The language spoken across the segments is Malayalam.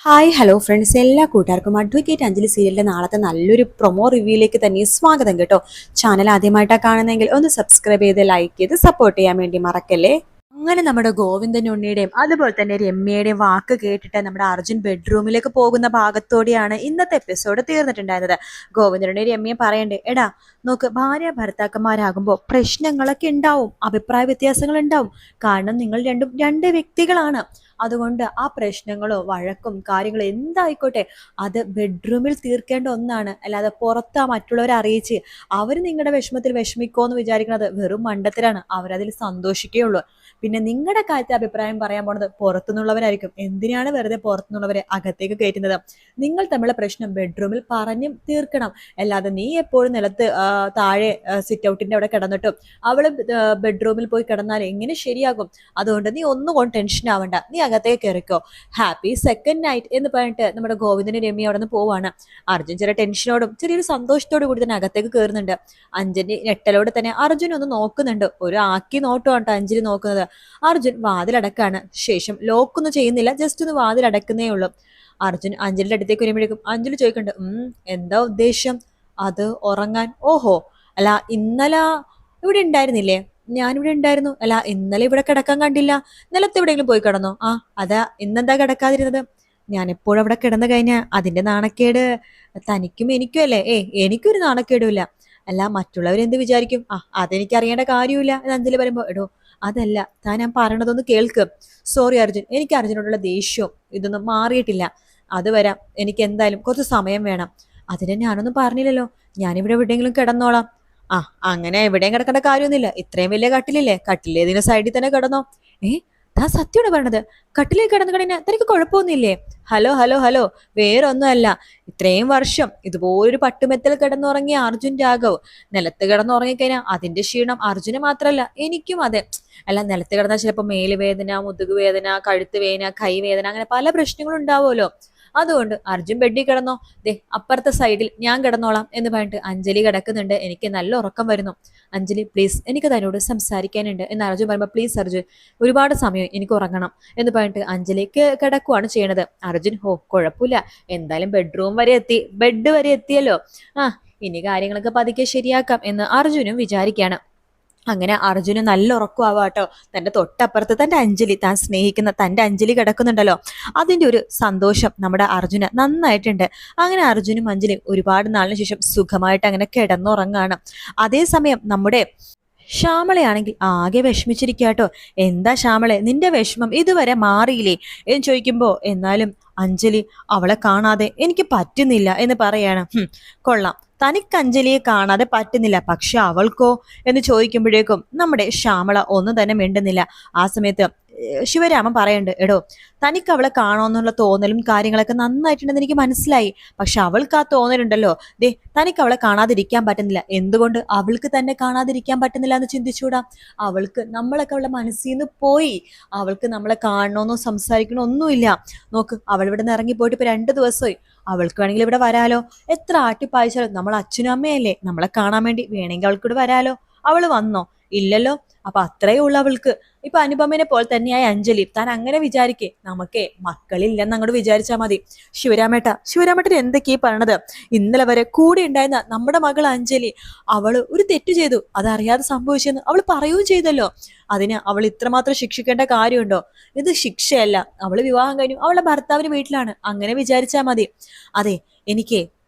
ഹായ് ഹലോ ഫ്രണ്ട്സ്, എല്ലാ കൂട്ടുകാർക്കും അഡ്വക്കേറ്റ് അഞ്ജലി സീരിയലിന്റെ നാളത്തെ നല്ലൊരു പ്രൊമോ റിവ്യൂയിലേക്ക് തന്നെ സ്വാഗതം കേട്ടോ. ചാനൽ ആദ്യമായിട്ടാണ് കാണുന്നതെങ്കിൽ ഒന്ന് സബ്സ്ക്രൈബ് ചെയ്ത് ലൈക്ക് ചെയ്ത് സപ്പോർട്ട് ചെയ്യാൻ വേണ്ടി മറക്കല്ലേ. അങ്ങനെ നമ്മുടെ ഗോവിന്ദൻ ഉണ്ണിയുടെയും അതുപോലെ തന്നെ രമ്യയുടെയും വാക്ക് കേട്ടിട്ട് നമ്മുടെ അർജുൻ ബെഡ്റൂമിലേക്ക് പോകുന്ന ഭാഗത്തോടെയാണ് ഇന്നത്തെ എപ്പിസോഡ് തീർന്നിട്ടുണ്ടായിരുന്നത്. ഗോവിന്ദനുണ്ണിയും രമ്യയും പറയണ്ടേ, എടാ നോക്ക്, ഭാര്യ ഭർത്താക്കന്മാരാകുമ്പോൾ പ്രശ്നങ്ങളൊക്കെ ഉണ്ടാവും, അഭിപ്രായ വ്യത്യാസങ്ങൾ ഉണ്ടാവും. കാരണം നിങ്ങൾ രണ്ടും രണ്ട് വ്യക്തികളാണ്. അതുകൊണ്ട് ആ പ്രശ്നങ്ങളോ വഴക്കും കാര്യങ്ങളോ എന്തായിക്കോട്ടെ, അത് ബെഡ്റൂമിൽ തീർക്കേണ്ട ഒന്നാണ്. അല്ലാതെ പുറത്ത് മറ്റുള്ളവരെ അറിയിച്ച് അവർ നിങ്ങളുടെ വിഷമത്തിൽ വിഷമിക്കോന്ന് വിചാരിക്കുന്നത് വെറും മണ്ടത്തിലാണ്. അവരതിൽ സന്തോഷിക്കുകയുള്ളൂ. പിന്നെ നിങ്ങളുടെ കാര്യത്തിൽ അഭിപ്രായം പറയാൻ പോണത് പുറത്തുനിന്നുള്ളവരായിരിക്കും. എന്തിനാണ് വെറുതെ പുറത്തുനിന്നുള്ളവരെ അകത്തേക്ക് കയറ്റുന്നത്? നിങ്ങൾ തമ്മിലുള്ള പ്രശ്നം ബെഡ്റൂമിൽ പറഞ്ഞും തീർക്കണം. അല്ലാതെ നീ എപ്പോഴും നിലത്ത് താഴെ സിറ്റ് ഔട്ടിന്റെ അവിടെ കിടന്നിട്ടും അവള് ബെഡ്റൂമിൽ പോയി കിടന്നാൽ എങ്ങനെ ശരിയാകും? അതുകൊണ്ട് നീ ഒന്നും കൊണ്ട് ടെൻഷൻ ആവണ്ട, നീ അകത്തേക്ക് കയറിക്കോ. ഹാപ്പി സെക്കൻഡ് നൈറ്റ് എന്ന് പറഞ്ഞിട്ട് നമ്മുടെ ഗോവിന്ദനും രമ്യ അവിടെ നിന്ന് പോവാണ്. അർജുൻ ചെറിയ ടെൻഷനോടും ചെറിയൊരു സന്തോഷത്തോടു കൂടി തന്നെ അകത്തേക്ക് കയറുന്നുണ്ട്. അഞ്ജലി ഞെട്ടലോടെ തന്നെ അർജുൻ ഒന്ന് നോക്കുന്നുണ്ട്. ഒരു ആക്കി നോട്ടമാണ് അഞ്ജലി നോക്കുന്നത്. അർജുൻ വാതിലടക്കാണ്. ശേഷം ലോക്കൊന്നും ചെയ്യുന്നില്ല, ജസ്റ്റ് ഒന്ന് വാതിലടക്കുന്നേ ഉള്ളൂ. അർജുൻ അഞ്ജലിയുടെ അടുത്തേക്ക് വരുമ്പോഴേക്കും അഞ്ജലി ചോദിക്കുന്നുണ്ട്, എന്താ ഉദ്ദേശം? അത് ഉറങ്ങാൻ? ഓഹോ, അല്ല ഇന്നലെ ഇവിടെ ഉണ്ടായിരുന്നില്ലേ? ഞാനിവിടെ ഉണ്ടായിരുന്നു. അല്ല ഇന്നലെ ഇവിടെ കിടക്കാൻ കണ്ടില്ല. നിലത്ത് എവിടെയെങ്കിലും പോയി കിടന്നോ? ആ അതാ ഇന്നെന്താ കിടക്കാതിരുന്നത്? ഞാൻ എപ്പോഴും അവിടെ കിടന്നു കഴിഞ്ഞാൽ അതിന്റെ നാണക്കേട് തനിക്കും എനിക്കും അല്ലേ? എനിക്കൊരു നാണക്കേടുമില്ല. അല്ല മറ്റുള്ളവരെന്ത് വിചാരിക്കും? അതെനിക്ക് അറിയേണ്ട കാര്യമില്ല എന്ന് അഞ്ജലി പറയുമ്പോ, എടോ അതല്ല, ഞാൻ പറയണതൊന്ന് കേൾക്ക്. സോറി അർജുൻ, എനിക്ക് അർജുനോടുള്ള ദേഷ്യവും ഇതൊന്നും മാറിയിട്ടില്ല. അത് വരാം, എനിക്ക് എന്തായാലും കുറച്ച് സമയം വേണം. അതിനെ ഞാനൊന്നും പറഞ്ഞില്ലല്ലോ. ഞാനിവിടെ എവിടെയെങ്കിലും കിടന്നോളാം. ആ അങ്ങനെ എവിടെയും കിടക്കേണ്ട കാര്യമൊന്നുമില്ല. ഇത്രയും വലിയ കട്ടിലില്ലേ, കട്ടിലേതിന് സൈഡിൽ തന്നെ കിടന്നോ. ഏ താൻ സത്യമാണ് പറഞ്ഞത്? കട്ടിലേക്ക് കിടന്നു കഴിഞ്ഞാൽ തനിക്ക് കുഴപ്പമൊന്നുമില്ലേ? ഹലോ ഹലോ ഹലോ, വേറൊന്നുമല്ല. ഇത്രയും വർഷം ഇതുപോലൊരു പട്ടുമെത്തൽ കിടന്നുറങ്ങിയ അർജുൻ രാഘവ് നിലത്ത് കിടന്നുറങ്ങിക്കഴിഞ്ഞാൽ അതിന്റെ ക്ഷീണം അർജുന് മാത്രമല്ല എനിക്കും അതെ. അല്ല നിലത്ത് കിടന്നാൽ ചിലപ്പോൾ മേലുവേദന, മുതുകുവേദന, കഴുത്ത് വേദന, കൈവേദന, അങ്ങനെ പല പ്രശ്നങ്ങളും ഉണ്ടാവുമല്ലോ. അതുകൊണ്ട് അർജുൻ ബെഡിൽ കിടന്നോ, ദേ അപ്പുറത്തെ സൈഡിൽ ഞാൻ കിടന്നോളാം എന്ന് പറഞ്ഞിട്ട് അഞ്ജലി കിടക്കുന്നുണ്ട്. എനിക്ക് നല്ല ഉറക്കം വരുന്നു. അഞ്ജലി പ്ലീസ്, എനിക്ക് തന്നോട് സംസാരിക്കാനുണ്ട് എന്ന് അർജുൻ പറയുമ്പോൾ, പ്ലീസ് അർജുൻ, ഒരുപാട് സമയം എനിക്ക് ഉറങ്ങണം എന്ന് പറഞ്ഞിട്ട് അഞ്ജലിക്ക് കിടക്കുവാണ് ചെയ്യണത്. അർജുൻ കുഴപ്പമില്ല, എന്തായാലും ബെഡ് വരെ എത്തിയല്ലോ. ഇനി കാര്യങ്ങളൊക്കെ പതുക്കെ ശരിയാക്കാം എന്ന് അർജുനും വിചാരിക്കുകയാണ്. അങ്ങനെ അർജുന് നല്ല ഉറക്കമാവാട്ടോ. തന്റെ തൊട്ടപ്പുറത്ത് താൻ സ്നേഹിക്കുന്ന തന്റെ അഞ്ജലി കിടക്കുന്നുണ്ടല്ലോ, അതിന്റെ ഒരു സന്തോഷം നമ്മുടെ അർജുന് നന്നായിട്ടുണ്ട്. അങ്ങനെ അർജുനും അഞ്ജലി ഒരുപാട് നാളിന് ശേഷം സുഖമായിട്ട് അങ്ങനെ കിടന്നുറങ്ങാണ്. അതേസമയം നമ്മുടെ ശ്യാമളയാണെങ്കിൽ ആകെ വിഷമിച്ചിരിക്കാട്ടോ. എന്താ ശ്യാമളെ, നിന്റെ വിഷമം ഇതുവരെ മാറിയില്ലേ എന്ന് ചോദിക്കുമ്പോ, എന്നാലും അഞ്ജലി അവളെ കാണാതെ എനിക്ക് പറ്റുന്നില്ല എന്ന് പറയാണ്. കൊള്ളാം, തനിക്ക് അഞ്ജലിയെ കാണാതെ പറ്റുന്നില്ല, പക്ഷെ അവൾക്കോ എന്ന് ചോദിക്കുമ്പോഴേക്കും നമ്മുടെ ശ്യാമള ഒന്നും തന്നെ മിണ്ടുന്നില്ല. ആ സമയത്ത് ശിവരാമൻ പറയുന്നുണ്ട്, എടോ തനിക്ക് അവളെ കാണുമെന്നുള്ള തോന്നലും കാര്യങ്ങളൊക്കെ നന്നായിട്ടുണ്ടെന്ന് എനിക്ക് മനസ്സിലായി. പക്ഷെ അവൾക്ക് ആ തോന്നലുണ്ടല്ലോ, ദേ തനിക്ക് അവളെ കാണാതിരിക്കാൻ പറ്റുന്നില്ല. എന്തുകൊണ്ട് അവൾക്ക് തന്നെ കാണാതിരിക്കാൻ പറ്റുന്നില്ല എന്ന് ചിന്തിച്ചൂടാ? നമ്മളൊക്കെ അവളുടെ മനസ്സിൽ നിന്ന് പോയി. അവൾക്ക് നമ്മളെ കാണണമെന്നോ സംസാരിക്കണോ ഒന്നുമില്ല. നോക്ക്, അവൾ ഇവിടെ നിന്ന് ഇറങ്ങിപ്പോയിട്ട് ഇപ്പൊ 2 ദിവസമായി. അവൾക്ക് വേണമെങ്കിൽ ഇവിടെ വരാലോ. എത്ര ആട്ടിപ്പായിച്ചാലും നമ്മൾ അച്ഛനും അമ്മയല്ലേ, നമ്മളെ കാണാൻ വേണ്ടി വേണമെങ്കിൽ അവൾക്ക് ഇവിടെ വരാലോ. അവള് വന്നോ? ഇല്ലല്ലോ. അപ്പൊ അത്രയേ ഉള്ളു അവൾക്ക്. ഇപ്പൊ അനുപമനെ പോലെ തന്നെയായി അഞ്ജലി. താൻ അങ്ങനെ വിചാരിക്കേ, നമുക്കേ മക്കളില്ലെന്ന് അങ്ങോട്ട് വിചാരിച്ചാൽ മതി. ശിവരാമേട്ടൻ എന്തൊക്കെയാ പറയണത്? ഇന്നലെ വരെ കൂടെ ഉണ്ടായിരുന്ന നമ്മുടെ മകൾ അഞ്ജലി, അവള് ഒരു തെറ്റ് ചെയ്തു, അതറിയാതെ സംഭവിച്ചെന്ന് അവൾ പറയുകയും ചെയ്തല്ലോ. അതിന് അവൾ ഇത്രമാത്രം ശിക്ഷിക്കേണ്ട കാര്യമുണ്ടോ? ഇത് ശിക്ഷയല്ല. അവള് വിവാഹം കഴിഞ്ഞു, അവളുടെ ഭർത്താവിന്റെ വീട്ടിലാണ്. അങ്ങനെ വിചാരിച്ചാൽ മതി. അതെ, എനിക്ക്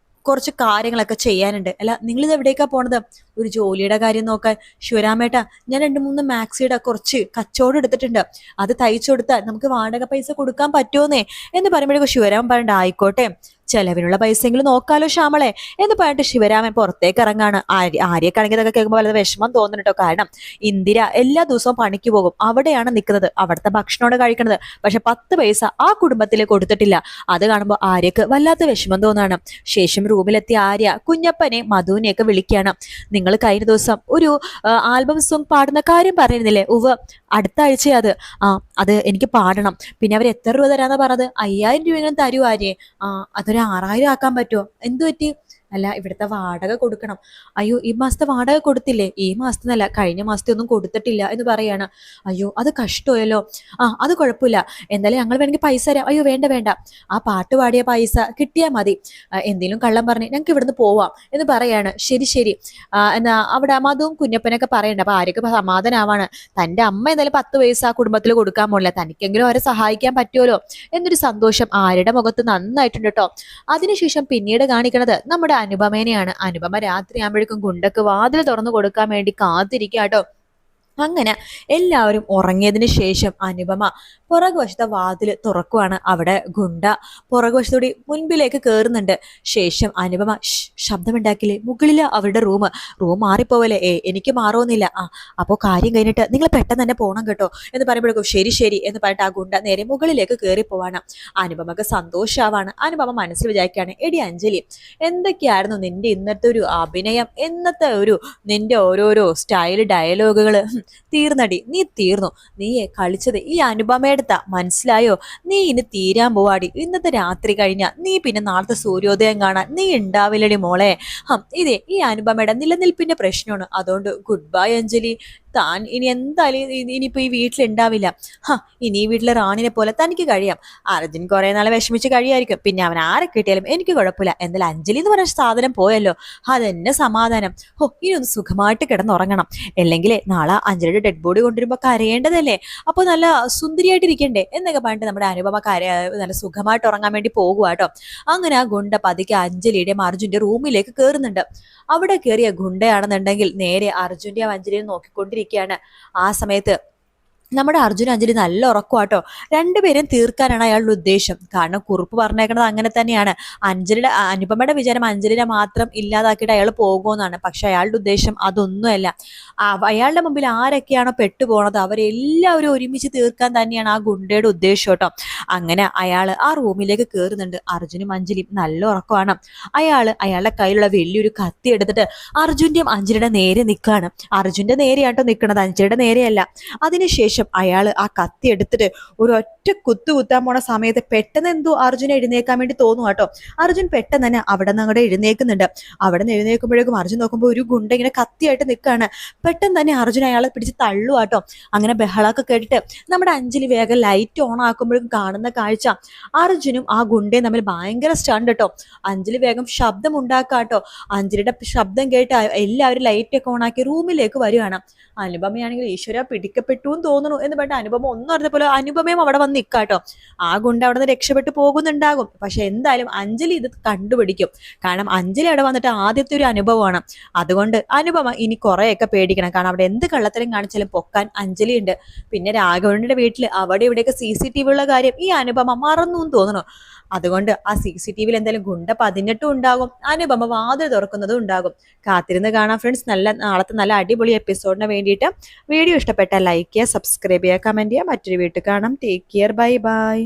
കുറച്ച് കാര്യങ്ങളൊക്കെ ചെയ്യാനുണ്ട്. അല്ല നിങ്ങളിത് എവിടേക്കാ പോണത്? ഒരു ജോലിയുടെ കാര്യം നോക്കാൻ. ശിവരാമേട്ട, ഞാൻ 2-3 മാക്സിയുടെ കുറച്ച് കച്ചവടം എടുത്തിട്ടുണ്ട്. അത് തയ്ച്ചു കൊടുത്താൽ നമുക്ക് വാടക പൈസ കൊടുക്കാൻ പറ്റുമോന്നേ എന്ന് പറയുമ്പോഴേക്കും ശിവരാമൻ പറഞ്ഞിട്ട്, ആയിക്കോട്ടെ, ചെലവിനുള്ള പൈസയെങ്കിലും നോക്കാലോ ശ്യാമളെ എന്ന് പറഞ്ഞിട്ട് ശിവരാമൻ പുറത്തേക്ക് ഇറങ്ങാണ്. ആര്യക്കാണെങ്കിൽ ഇതൊക്കെ കേൾക്കുമ്പോൾ വളരെ വിഷമം തോന്നുന്നുട്ടോ. കാരണം ഇന്ദിര എല്ലാ ദിവസവും പണിക്ക് പോകും, അവിടെയാണ് നിൽക്കുന്നത്, അവിടുത്തെ ഭക്ഷണമാണ് കഴിക്കുന്നത്. പക്ഷെ 10 പൈസ ആ കുടുംബത്തിൽ കൊടുത്തിട്ടില്ല. അത് കാണുമ്പോൾ ആര്യക്ക് വല്ലാത്ത വിഷമം തോന്നാണ്. ശേഷം റൂമിലെത്തിയ ആര്യ കുഞ്ഞപ്പനെ മധുവിനെയൊക്കെ വിളിക്കുകയാണ്. നിങ്ങൾ കഴിഞ്ഞ ദിവസം ഒരു ആൽബം സോങ് പാടുന്ന കാര്യം പറയുന്നില്ലേ? അടുത്ത ആഴ്ച അത് എനിക്ക് പാടണം. പിന്നെ അവർ എത്ര രൂപ തരാന്നാ പറഞ്ഞത്? 5000 രൂപയെങ്കിലും തരൂ ആര്യേ. അതൊരു 6000 ആക്കാൻ പറ്റുമോ? എന്തു പറ്റി? അല്ല ഇവിടുത്തെ വാടക കൊടുക്കണം. അയ്യോ ഈ മാസത്തെ വാടക കൊടുത്തില്ലേ? ഈ മാസത്തിനല്ല കഴിഞ്ഞ മാസത്തെ ഒന്നും കൊടുത്തിട്ടില്ല എന്ന് പറയാണ്. അയ്യോ അത് കഷ്ടമായല്ലോ. അത് കുഴപ്പമില്ല, എന്തായാലും ഞങ്ങൾ വേണമെങ്കിൽ പൈസ തരാം. അയ്യോ വേണ്ട വേണ്ട, ആ പാട്ട് പാടിയ പൈസ കിട്ടിയാൽ മതി, എന്തെങ്കിലും കള്ളം പറഞ്ഞ് ഞങ്ങൾക്ക് ഇവിടുന്ന് പോവാം എന്ന് പറയാണ്. ശരി ശരി, എന്നാ അവിടെ മധുവും കുഞ്ഞപ്പനൊക്കെ പറയണ്ട. അപ്പൊ ആരൊക്കെ സമാധാനാവാണ്. തന്റെ അമ്മ എന്തായാലും 10 പൈസ ആ കുടുംബത്തിൽ കൊടുക്കാൻ പോണില്ല, തനിക്കെങ്കിലും അവരെ സഹായിക്കാൻ പറ്റുമല്ലോ എന്നൊരു സന്തോഷം ആരുടെ മുഖത്ത് നന്നായിട്ടുണ്ട് കേട്ടോ. അതിനുശേഷം പിന്നീട് കാണിക്കണത് നമ്മുടെ അനുപമേനെയാണ്. അനുപമ രാത്രിയാകുമ്പോഴേക്കും ഗുണ്ടക്ക് വാതിൽ തുറന്നു കൊടുക്കാൻ വേണ്ടി കാത്തിരിക്കാട്ടോ. അങ്ങനെ എല്ലാവരും ഉറങ്ങിയതിന് ശേഷം അനുപമ പുറകുവശത്തെ വാതിൽ തുറക്കുവാണ്. അവിടെ ഗുണ്ട പുറകുവശത്തോടെ മുൻപിലേക്ക് കയറുന്നുണ്ട്. ശേഷം അനുപമ ശബ്ദമുണ്ടാക്കില്ലേ, മുകളില് അവരുടെ റൂം മാറിപ്പോവല്ലേ? എനിക്ക് മാറുമെന്നില്ല. അപ്പോൾ കാര്യം കഴിഞ്ഞിട്ട് നിങ്ങൾ പെട്ടെന്ന് തന്നെ പോകണം കേട്ടോ എന്ന് പറയുമ്പോഴേക്കും ശരി ശരി എന്ന് പറഞ്ഞിട്ട് ആ ഗുണ്ട നേരെ മുകളിലേക്ക് കയറി പോവാണ്. അനുപമക്ക് സന്തോഷാവാണ്. അനുപമ മനസ്സിൽ വിചാരിക്കുകയാണ്, എടി അഞ്ജലി, എന്തൊക്കെയായിരുന്നു നിന്റെ ഇന്നത്തെ ഒരു അഭിനയം, ഇന്നത്തെ ഒരു നിന്റെ ഓരോരോ സ്റ്റൈൽ ഡയലോഗുകൾ തീർന്നടി, നീ തീർന്നു. നീയെ കളിച്ചത് ഈ അനുപമയെടുത്ത മനസ്സിലായോ? നീ ഇനി തീരാൻ പോവാടി. ഇന്നത്തെ രാത്രി കഴിഞ്ഞ നീ പിന്നെ നാളത്തെ സൂര്യോദയം കാണാൻ നീ ഉണ്ടാവില്ലടി മോളെ. ഇതേ ഈ അനുപമയുടെ നിലനിൽപ്പിന്റെ പ്രശ്നമാണ്. അതുകൊണ്ട് ഗുഡ് ബൈ അഞ്ജലി. താൻ ഇനി എന്തായാലും ഇനിയിപ്പോ ഈ വീട്ടിലുണ്ടാവില്ല. ഇനി ഈ വീട്ടിലെ റാണിനെ പോലെ തനിക്ക് കഴിയാം. അർജുൻ കുറെ നാളെ വിഷമിച്ച് കഴിയായിരിക്കും, പിന്നെ അവൻ ആരെ കിട്ടിയാലും എനിക്ക് കുഴപ്പമില്ല. എന്തായാലും അഞ്ജലി എന്ന് പറഞ്ഞ സാധനം പോയല്ലോ, അതെന്നെ സമാധാനം. ഇനി ഒന്ന് സുഖമായിട്ട് കിടന്നുറങ്ങണം. അല്ലെങ്കിലേ നാളെ അഞ്ജലിയുടെ ഡെഡ് ബോഡി കൊണ്ടുവരുമ്പോ കരയേണ്ടതല്ലേ, അപ്പോൾ നല്ല സുന്ദരിയായിട്ടിരിക്കണ്ടേ എന്നൊക്കെ പറഞ്ഞിട്ട് നമ്മുടെ അനുപമ നല്ല സുഖമായിട്ട് ഉറങ്ങാൻ വേണ്ടി പോകുക കേട്ടോ. അങ്ങനെ ആ ഗുണ്ട പതിക്കെ അഞ്ജലിയുടെയും അർജുന്റെ റൂമിലേക്ക് കയറുന്നുണ്ട്. അവിടെ കയറിയ ഗുണ്ടയാണെന്നുണ്ടെങ്കിൽ നേരെ അർജുന്റെയും അഞ്ജലിയും നോക്കിക്കൊണ്ടിരിക്കുകയാണ്. ആ സമയത്ത് നമ്മുടെ അർജുൻ അഞ്ജലി നല്ല ഉറക്കമാട്ടോ. രണ്ടുപേരും തീർക്കാനാണ് അയാളുടെ ഉദ്ദേശം. കാരണം കുറുപ്പ് പറഞ്ഞേക്കണത് അങ്ങനെ തന്നെയാണ്. അനുപമയുടെ വിചാരം അഞ്ജലിനെ മാത്രം ഇല്ലാതാക്കിയിട്ട് അയാൾ പോകുമെന്നാണ്. പക്ഷെ അയാളുടെ ഉദ്ദേശം അതൊന്നുമല്ല. അയാളുടെ മുമ്പിൽ ആരൊക്കെയാണോ പെട്ടുപോണത് അവരെല്ലാവരും ഒരുമിച്ച് തീർക്കാൻ തന്നെയാണ് ആ ഗുണ്ടയുടെ ഉദ്ദേശം കേട്ടോ. അങ്ങനെ അയാൾ ആ റൂമിലേക്ക് കയറുന്നുണ്ട്. അർജുനും അഞ്ജലിയും നല്ല ഉറക്കമാണ്. അയാളുടെ കയ്യിലുള്ള വലിയൊരു കത്തി എടുത്തിട്ട് അർജുന്റെയും അഞ്ജലിയുടെ നേരെ നിൽക്കുകയാണ്. അർജുന്റെ നേരെയാട്ടോ നിൽക്കുന്നത്, അഞ്ജലിയുടെ നേരെയല്ല. അതിനുശേഷം അയാൾ ആ കത്തി എടുത്തിട്ട് ഒരു ഒറ്റ കുത്താൻ പോണ സമയത്ത് പെട്ടെന്ന് എന്തോ അർജുനെ എഴുന്നേക്കാൻ വേണ്ടി തോന്നും കേട്ടോ. അർജുൻ പെട്ടെന്ന് തന്നെ അവിടെ നിന്ന് അങ്ങോട്ട് എഴുന്നേക്കുന്നുണ്ട്. അവിടെ നിന്ന് എഴുന്നേൽക്കുമ്പോഴേക്കും അർജുൻ നോക്കുമ്പോൾ ഒരു ഗുണ്ട ഇങ്ങനെ കത്തിയായിട്ട് നിൽക്കുകയാണ്. പെട്ടെന്ന് തന്നെ അർജുൻ അയാളെ പിടിച്ച് തള്ളു കേട്ടോ. അങ്ങനെ ബഹളമൊക്കെ കേട്ടിട്ട് നമ്മുടെ അഞ്ജലി വേഗം ലൈറ്റ് ഓൺ ആക്കുമ്പോഴേക്കും കാണുന്ന കാഴ്ച അർജുനും ആ ഗുണ്ടയും തമ്മിൽ ഭയങ്കര സ്റ്റണ്ട് കേട്ടോ. അഞ്ജലി വേഗം ശബ്ദം ഉണ്ടാക്കാട്ടോ. അഞ്ജലിയുടെ ശബ്ദം കേട്ട് എല്ലാവരും ലൈറ്റൊക്കെ ഓൺ ആക്കി റൂമിലേക്ക് വരുവാണ്. അനുപമയാണെങ്കിൽ ഈശ്വര പിടിക്കപ്പെട്ടു എന്ന് തോന്നുന്നു എന്ന് പറഞ്ഞിട്ട് അനുപമ ഒന്നും അറിഞ്ഞ പോലെ അനുപമയും അവിടെ വന്ന് നിൽക്കാട്ടോ. ആ ഗുണ്ട അവിടെ നിന്ന് രക്ഷപ്പെട്ടു പോകുന്നുണ്ടാകും. പക്ഷെ എന്തായാലും അഞ്ജലി ഇത് കണ്ടുപിടിക്കും. കാരണം അഞ്ജലി അവിടെ വന്നിട്ട് ആദ്യത്തെ ഒരു അനുഭവമാണ്. അതുകൊണ്ട് അനുപമ ഇനി കുറെയൊക്കെ പേടിക്കണം. കാരണം അവിടെ എന്ത് കള്ളത്തരം കാണിച്ചാലും പൊക്കാൻ അഞ്ജലി ഉണ്ട്. പിന്നെ രാഘവന്റെ വീട്ടിൽ അവിടെ ഇവിടെയൊക്കെ CCTV ഉള്ള കാര്യം ഈ അനുപമ മറന്നു എന്ന് തോന്നുന്നു. അതുകൊണ്ട് ആ CCTVയിൽ എന്തായാലും ഗുണ്ട 18 ഉണ്ടാകും. അനുപമ വാതിൽ തുറക്കുന്നതും ഉണ്ടാകും. കാത്തിരുന്ന് കാണാം ഫ്രണ്ട്സ്. നാളത്തെ നല്ല അടിപൊളി എപ്പിസോഡിന് വേണ്ടിയിട്ട്. വീഡിയോ ഇഷ്ടപ്പെട്ടാൽ ലൈക്ക് ചെയ്യുക, സബ്സ്ക്രൈബ് ചെയ്യുക, കമന്റ് ചെയ്യുക. മറ്റൊരു വീട്ടിൽ കാണാം. Take care, bye bye.